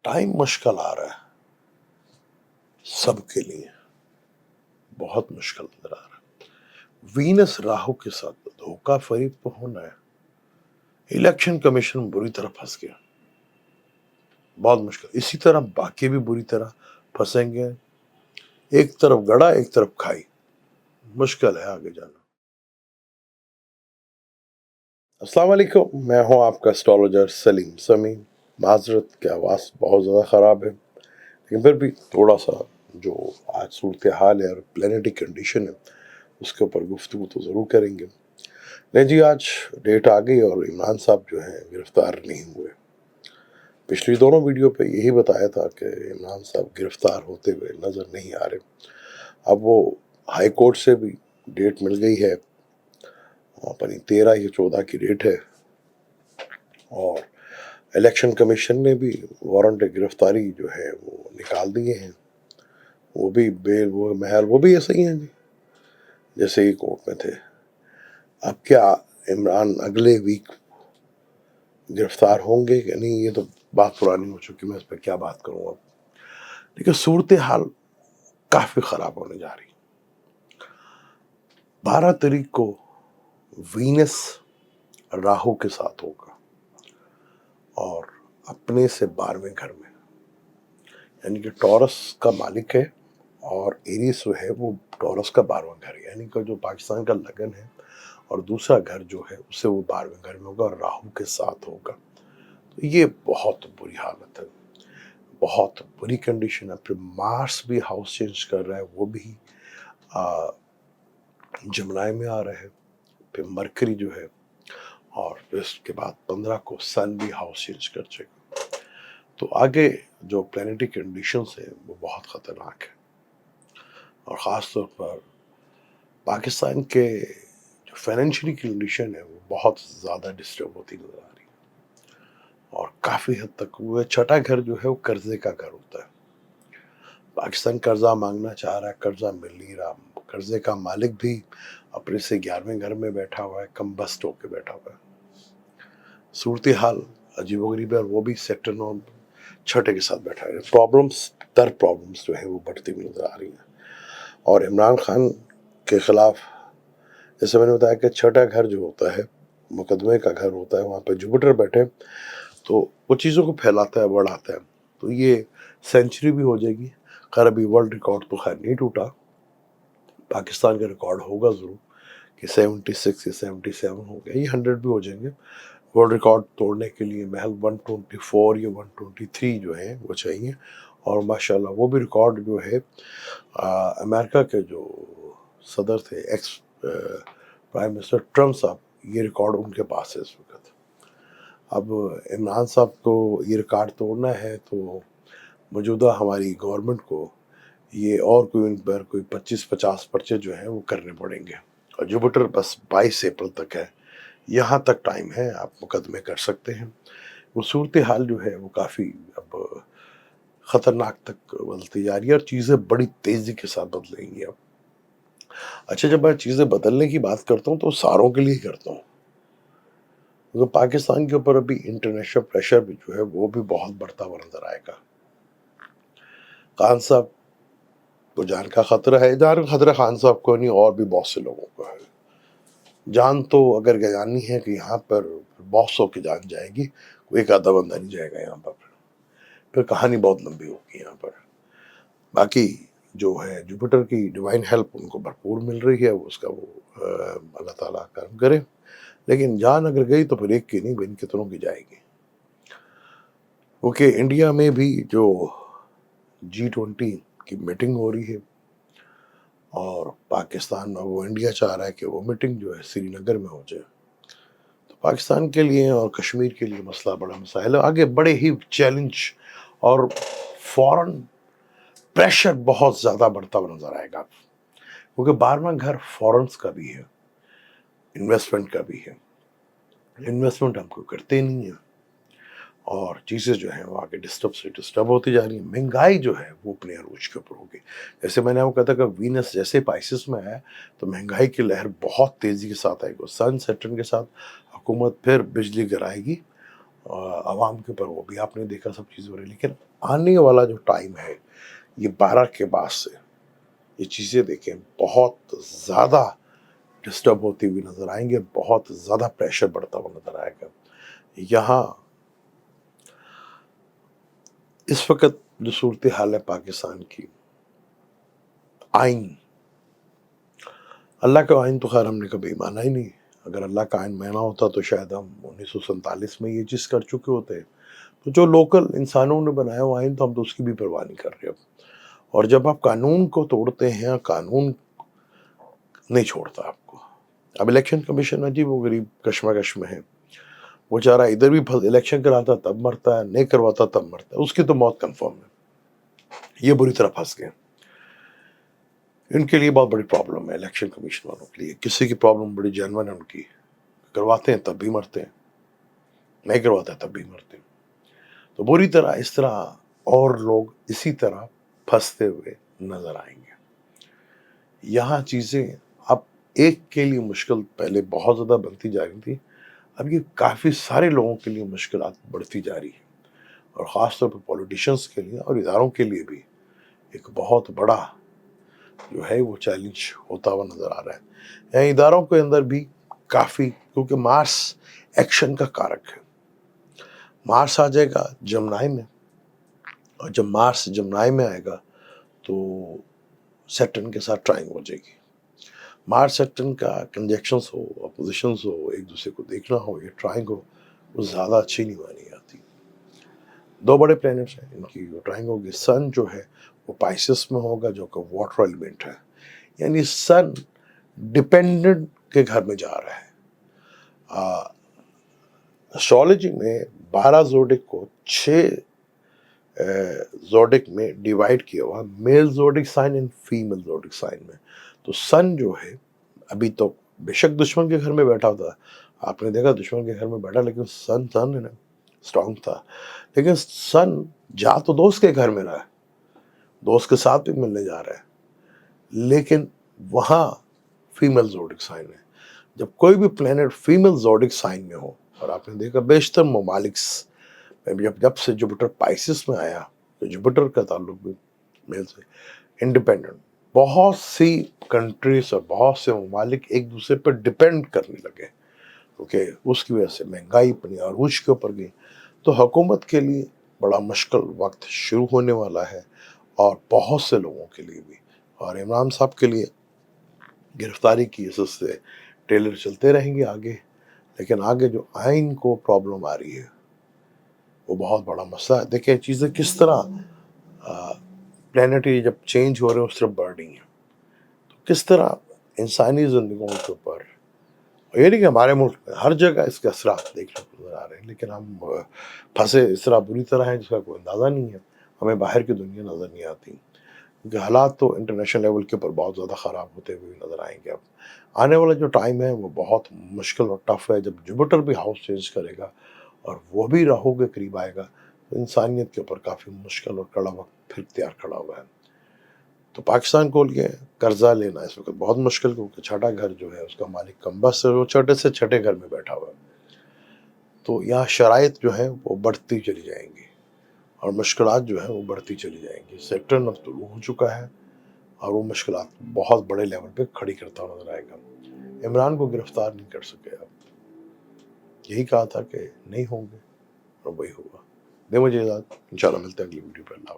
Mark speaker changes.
Speaker 1: Time مشکل آ رہا ہے سب کے لیے، بہت مشکل نظر آ رہا ہے۔ وینس راہو کے ساتھ دھوکہ فریب تو ہونا ہے۔ الیکشن کمیشن بری طرح پھنس گیا، بہت مشکل۔ اسی طرح باقی بھی بری طرح پھنسیں گے، ایک طرف گڑا ایک طرف کھائی، مشکل ہے آگے جانا۔ السلام علیکم، میں ہوں آپ کا اسٹرالوجر سلیم سمی۔ معذرت کہ آواز بہت زیادہ خراب ہے، لیکن پھر بھی تھوڑا سا جو آج صورتحال ہے اور پلانیٹک کنڈیشن ہے اس کے اوپر گفتگو تو ضرور کریں گے۔ نہیں جی، آج ڈیٹ آ گئی اور عمران صاحب جو ہیں گرفتار نہیں ہوئے۔ پچھلی دونوں ویڈیو پہ یہی بتایا تھا کہ عمران صاحب گرفتار ہوتے ہوئے نظر نہیں آ رہے۔ اب وہ ہائی کورٹ سے بھی ڈیٹ مل گئی ہے، اپنی 13 یا 14 کی ڈیٹ ہے، اور الیکشن کمیشن نے بھی وارنٹ گرفتاری جو ہے وہ نکال دیے ہیں۔ وہ بھی بیل وہ محل وہ بھی ایسے ہی ہیں جی جیسے ہی کورٹ میں تھے۔ اب کیا عمران اگلے ویک گرفتار ہوں گے کہ نہیں، یہ تو بات پرانی ہو چکی، میں اس پہ کیا بات کروں اب۔ لیکن صورتحال کافی خراب ہونے جا رہی۔ 12 تاریخ کو وینس راہو کے ساتھ ہوگا، اور اپنے سے 12ویں گھر میں، یعنی کہ ٹورس کا مالک ہے اور ایریس جو ہے وہ ٹورس کا 12واں گھر ہے، یعنی کہ جو پاکستان کا لگن ہے اور دوسرا گھر جو ہے اس سے وہ 12ویں گھر میں ہوگا اور راہو کے ساتھ ہوگا۔ تو یہ بہت بری حالت ہے، بہت بری کنڈیشن ہے۔ پھر مارس بھی ہاؤس چینج کر رہا ہے، وہ بھی جمنائی میں آ رہا ہے، پھر مرکری جو ہے، اور پھر اس کے بعد 15 کو سن بھی ہاؤس چینج کر جائے گا۔ تو آگے جو پلانیٹک کنڈیشنز ہیں وہ بہت خطرناک ہے، اور خاص طور پر پاکستان کے جو فائنینشلی کنڈیشن ہے وہ بہت زیادہ ڈسٹرب ہوتی نظر آ رہی ہے، اور کافی حد تک وہ چھٹا گھر جو ہے وہ قرضے کا گھر ہوتا ہے۔ پاکستان قرضہ مانگنا چاہ رہا ہے، قرضہ مل نہیں رہا، قرضے کا مالک بھی اپنے سے 11ویں گھر میں بیٹھا ہوا ہے، کم بست ہو کے بیٹھا ہوا ہے۔ صورتحال عجیب و غریب ہے، اور وہ بھی سیکٹر 9 چھٹے کے ساتھ بیٹھا ہے۔ پرابلمس جو ہے وہ بڑھتی ہوئی نظر آ رہی ہیں، اور عمران خان کے خلاف جیسے میں نے بتایا کہ چھٹا گھر جو ہوتا ہے مقدمے کا گھر ہوتا ہے، وہاں پہ جوپیٹر بیٹھے تو وہ چیزوں کو پھیلاتا ہے، بڑھاتا ہے۔ تو یہ سینچری بھی ہو جائے گی۔ خیر ابھی ورلڈ ریکارڈ تو خیر نہیں ٹوٹا، پاکستان کا ریکارڈ ہوگا ضرور کہ 76 یا 77 ہو گیا، یہ 100 بھی ہو جائیں گے۔ ورلڈ ریکارڈ توڑنے کے لیے محض 124 یا 123 جو ہیں وہ چاہیے، اور ماشاءاللہ وہ بھی ریکارڈ جو ہے امریکہ کے جو صدر تھے ایکس پرائم منسٹر ٹرمپ صاحب، یہ ریکارڈ ان کے پاس ہے اس وقت۔ اب عمران صاحب کو یہ ریکارڈ توڑنا ہے تو موجودہ ہماری گورنمنٹ کو یہ اور کوئی ان پر کوئی 25-50 پرچے جو ہیں وہ کرنے پڑیں گے، اور جوپیٹر بس 22 اپریل تک ہے، یہاں تک ٹائم ہے، آپ مقدمے کر سکتے ہیں۔ وہ صورتحال جو ہے وہ کافی اب خطرناک تک بدلتی جا رہی ہے، اور چیزیں بڑی تیزی کے ساتھ بدلیں گی اب۔ اچھا، جب میں چیزیں بدلنے کی بات کرتا ہوں تو ساروں کے لیے کرتا ہوں، کیونکہ پاکستان کے اوپر ابھی انٹرنیشنل پریشر بھی جو ہے وہ بھی بہت بڑھتا ہوا نظر آئے گا۔ خان صاحب کو جان کا خطرہ ہے، جان کا خطرہ خان صاحب کو نہیں، اور بھی بہت سے لوگوں کو ہے۔ جان تو اگر جانی ہے کہ یہاں پر بہت سو کی جان جائے گی، کوئی ایک آدھا بندہ نہیں جائے گا یہاں پر، پھر کہانی بہت لمبی ہوگی یہاں پر۔ باقی جو ہے جوپیٹر کی ڈیوائن ہیلپ ان کو بھرپور مل رہی ہے، اس کا وہ اللہ تعالیٰ کرم کرے، لیکن جان اگر گئی تو پھر ایک کی نہیں بہن کتنوں کی جائے گی۔ کیونکہ انڈیا میں بھی جو G20 کی میٹنگ ہو رہی ہے، اور پاکستان میں وہ انڈیا چاہ رہا ہے کہ وہ میٹنگ جو ہے سری نگر میں ہو جائے، تو پاکستان کے لیے اور کشمیر کے لیے مسئلہ بڑا مسائل ہے، آگے بڑے ہی چیلنج اور فورن پریشر بہت زیادہ بڑھتا ہوا نظر آئے گا، کیونکہ 12واں گھر فورنس کا بھی ہے، انویسٹمنٹ کا بھی ہے۔ انویسٹمنٹ ہم کو کرتے نہیں ہیں، اور چیزیں جو ہیں وہ آگے ڈسٹرب ہوتی جا رہی ہیں۔ مہنگائی جو ہے وہ اپنے عروج کے اوپر ہوگی، جیسے میں نے آپ کو کہا تھا کہ وینس جیسے پائسس میں ہے تو مہنگائی کی لہر بہت تیزی کے ساتھ آئے گی۔ سن سیٹرن کے ساتھ حکومت پھر بجلی گرائے گی، عوام کے اوپر وہ بھی آپ نے دیکھا سب چیزیں ہو رہی. لیکن آنے والا جو ٹائم ہے یہ 12 کے بعد سے یہ چیزیں دیکھیں بہت زیادہ ڈسٹرب ہوتی ہوئی نظر آئیں گے, بہت زیادہ پریشر بڑھتا ہوا نظر آئے گا. یہاں اس وقت جو صورتحال ہے پاکستان کی, آئین, اللہ کا آئین تو خیر ہم نے کبھی مانا ہی نہیں. اگر اللہ کا آئین مانا ہوتا تو شاید ہم 1947 میں یہ چیز کر چکے ہوتے. تو جو لوکل انسانوں نے بنایا ہوا آئین تو ہم تو اس کی بھی پرواہ نہیں کر رہے اب. اور جب آپ قانون کو توڑتے ہیں, قانون نہیں چھوڑتا آپ کو. اب الیکشن کمیشن عجیب و غریب کشمکش میں ہے, وہ چارہ ادھر بھی الیکشن کراتا تب مرتا ہے, نہیں کرواتا تب مرتا ہے, اس کی تو موت کنفرم ہے. یہ بری طرح پھنس گئے. ان کے لیے بہت بڑی پرابلم ہے الیکشن کمیشن والوں کے لیے. کسی کی پرابلم بڑی جینون ہے ان کی, کرواتے ہیں تب بھی مرتے ہیں, نہیں کرواتے تب بھی مرتے ہیں. تو بری طرح اس طرح اور لوگ اسی طرح پھنستے ہوئے نظر آئیں گے. یہاں چیزیں اب ایک کے لیے مشکل پہلے بہت زیادہ بنتی جا رہی تھی, اب یہ کافی سارے لوگوں کے لیے مشکلات بڑھتی جا رہی ہیں, اور خاص طور پہ پولیٹیشنز کے لیے اور اداروں کے لیے بھی ایک بہت بڑا جو ہے وہ چیلنج ہوتا ہوا نظر آ رہا ہے. یہاں اداروں کے اندر بھی کافی, کیونکہ مارس ایکشن کا کارک ہے. مارس آ جائے گا جمنائی میں, اور جب مارس جمنائی میں آئے گا تو سیٹرن کے ساتھ ٹرائنگ ہو جائے گی. مارس سیٹرن کا کنجیکشنز ہو, اپوزیشنز ہو, ایک دوسرے کو دیکھنا ہو, یہ ٹرائنگ ہو, وہ زیادہ اچھی نہیں مانی جاتی. دو بڑے پلینٹس ہیں, ان کی جو ٹرائنگ ہوگی, سن جو ہے وہ پائسس میں ہوگا جو کہ واٹر ایلیمنٹ ہے, یعنی سن ڈپینڈنٹ کے گھر میں جا رہا ہے. اسٹرالوجی میں 12 زوڈک کو 6 زوڈک میں ڈیوائڈ کیا ہوا, male zodiac sign and female zodiac sign میں. تو سن جو ہے ابھی تو بے شک دشمن کے گھر میں بیٹھا ہوتا, آپ نے دیکھا دشمن کے گھر میں بیٹھا, لیکن سن ہے نا اسٹرانگ تھا. لیکن سن جا تو دوست کے گھر میں رہا ہے, دوست کے ساتھ بھی ملنے جا رہا ہے, لیکن وہاں فیمیل زوڈک سائن ہے. جب کوئی بھی پلینٹ فیمیل زوڈک سائن میں ہو, اور آپ نے دیکھا بیشتر ممالک جب سے جوپیٹر پائسس میں آیا, تو جوپیٹر کا تعلق بھی میل سے, انڈیپینڈنٹ بہت سی کنٹریز اور بہت سے ممالک ایک دوسرے پر ڈیپینڈ کرنے لگے, کیونکہ اس کی وجہ سے مہنگائی اپنی عروج کے اوپر گئی. تو حکومت کے لیے بڑا مشکل وقت شروع ہونے والا ہے, اور بہت سے لوگوں کے لیے بھی. اور عمران صاحب کے لیے گرفتاری کی حیثیت سے ٹیلر چلتے رہیں گے آگے, لیکن آگے جو آئین کو پرابلم آ رہی ہے وہ بہت بڑا مسئلہ ہے. دیکھیں چیزیں کس طرح پلانیٹری جب چینج ہو رہے ہیں اس طرح بڑھ رہی ہیں, تو کس طرح انسانی زندگیوں کے اوپر, یہ نہیں کہ ہمارے ملک میں ہر جگہ اس کے اثرات دیکھنے کو نظر آ رہے ہیں, لیکن ہم پھنسے اس طرح بری طرح ہیں جس کا کوئی اندازہ نہیں ہے. ہمیں باہر کی دنیا نظر نہیں آتی, کیونکہ حالات تو انٹرنیشنل لیول کے اوپر بہت زیادہ خراب ہوتے ہوئے نظر آئیں گے. اب آنے والا جو ٹائم ہے وہ بہت مشکل اور ٹف ہے, جب جوپیٹر بھی ہاؤس چینج کرے گا اور وہ بھی راہو کے قریب آئے گا, تو انسانیت کے اوپر کافی مشکل اور کڑا وقت پھر تیار کھڑا ہوا ہے. تو پاکستان کو لیے قرضہ لینا اس وقت بہت مشکل, کیونکہ چھٹا گھر جو ہے اس کا مالک کم بس ہے, وہ چھٹے سے چھٹے گھر میں بیٹھا ہوا ہے. تو یہاں شرائط جو ہے وہ بڑھتی چلی جائیں گی, اور مشکلات جو ہیں وہ بڑھتی چلی جائیں گی. سیکٹر اب طلوع ہو چکا ہے, اور وہ مشکلات بہت بڑے لیول پہ کھڑی کرتا نظر آئے گا. عمران کو گرفتار نہیں کر سکے, اب یہی کہا تھا کہ نہیں ہوں گے, اور وہی ہوا. دے مجھے اجازت, انشاءاللہ ملتے ہیں اگلی ویڈیو پہ. اللہ